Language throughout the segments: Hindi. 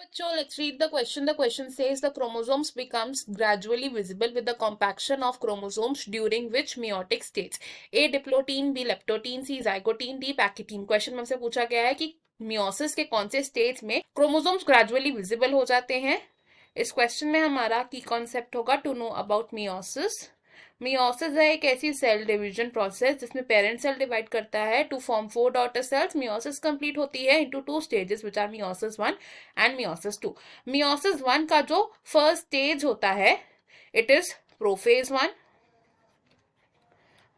बच्चों, let's read the question. The question says the chromosomes becomes gradually visible with the compaction of chromosomes during which meiotic states? A diplotene, B leptotene, C zygotene, D pachytene. Question में हमसे पूछा गया है कि मियोसिस के कौन से स्टेट्स में क्रोमोसोम्स ग्रेजुअली विजिबल हो जाते हैं. इस क्वेश्चन में हमारा की कॉन्सेप्ट होगा to know about meiosis. Meiosis है एक ऐसी सेल डिवीजन प्रोसेस जिसमें पेरेंट सेल डिवाइड करता है to form 4 daughter cells. Meiosis complete होती है into 2 stages which are meiosis 1 and meiosis 2. Meiosis 1 का जो फर्स्ट स्टेज होता है it is prophase 1.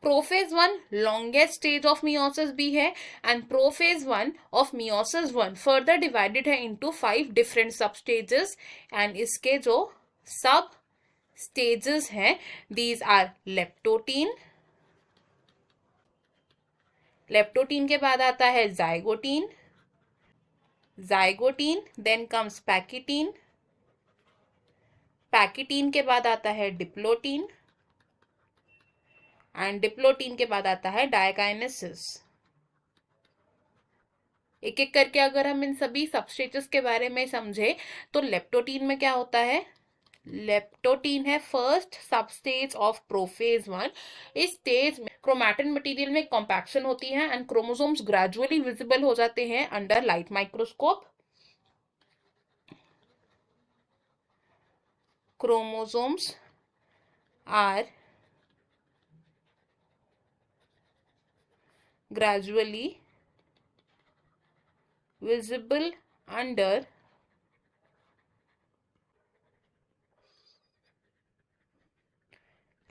Prophase 1 longest stage of meiosis भी है and prophase 1 of meiosis 1 further divided है इनटू 5 डिफरेंट सब स्टेजेस एंड इसके जो सब स्टेजेस हैं दीज आर लेप्टोटीन. लेप्टोटीन के बाद आता है zygotene. Zygotene then comes pachytene. Pachytene के बाद आता है डिप्लोटीन एंड डिप्लोटीन के बाद आता है डायकाइनेसिस. एक एक करके अगर हम इन सभी सबस्टेजेस के बारे में समझे तो लेप्टोटीन में क्या होता है. लेप्टोटीन है फर्स्ट सब स्टेज ऑफ प्रोफेज 1. इस स्टेज में क्रोमैटिन मटेरियल में कॉम्पैक्शन होती है एंड क्रोमोसोम्स ग्रेजुअली विजिबल हो जाते हैं under light microscope. Chromosomes are gradually visible under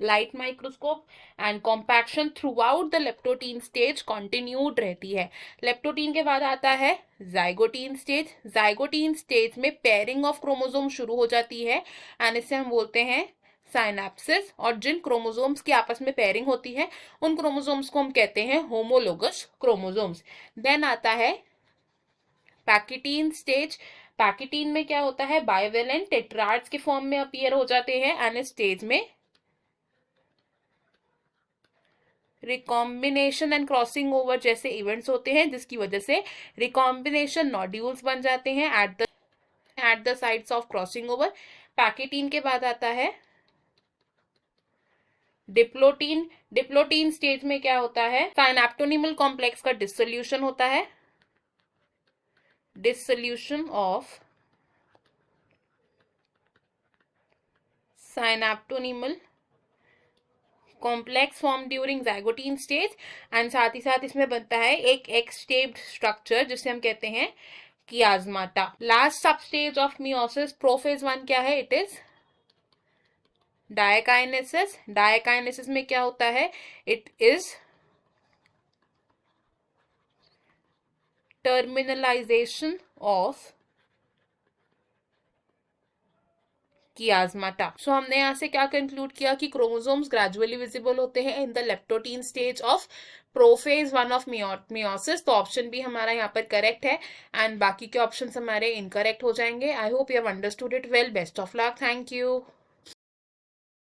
light microscope and compaction throughout the leptotene stage continued रहती है. लेप्टोटीन के बाद आता है जाइगोटीन स्टेज. जाइगोटीन स्टेज में पेयरिंग ऑफ क्रोमोसोम शुरू हो जाती है एंड इसे हम बोलते हैं साइनेप्सिस. और जिन क्रोमोसोम्स की आपस में पेयरिंग होती है उन क्रोमोसोम्स को हम कहते हैं होमोलोगस क्रोमोसोम्स. देन आता है पैकेटीन स्टेज. पैकेटीन में क्या होता है बाइवेलेंट टेट्राड्स के फॉर्म में अपीयर हो जाते हैं एंड इस स्टेज में रिकॉम्बिनेशन एंड क्रॉसिंग ओवर जैसे इवेंट्स होते हैं जिसकी वजह से रिकॉम्बिनेशन नोड्यूल्स बन जाते हैं at the sides of crossing over. Pachytene के बाद आता है डिप्लोटीन. डिप्लोटीन स्टेज में क्या होता है साइनेप्टोनिमल कॉम्प्लेक्स का डिसोल्यूशन होता है. Dissolution of synaptonemal complex form during zygotene stage and साथ ही साथ इसमें बनता है एक एक्स शेप्ड स्ट्रक्चर जिसे हम कहते हैं कियाज्माटा. लास्ट सब स्टेज ऑफ मियोसिस प्रोफेज 1 क्या है इट इज डायकाइनेसिस. डायकाइनेसिस में क्या होता है इट इज टर्मिनलाइजेशन ऑफ कियाज्माटा. सो हमने यहाँ से क्या कंक्लूड किया कि क्रोमोसोम्स ग्रेजुअली विजिबल होते हैं in the leptotene stage of prophase 1 of meiosis. तो ऑप्शन भी हमारा यहाँ पर करेक्ट है एंड बाकी के ऑप्शंस हमारे इनकरेक्ट हो जाएंगे. I hope you have understood it well. Best of luck. Thank you.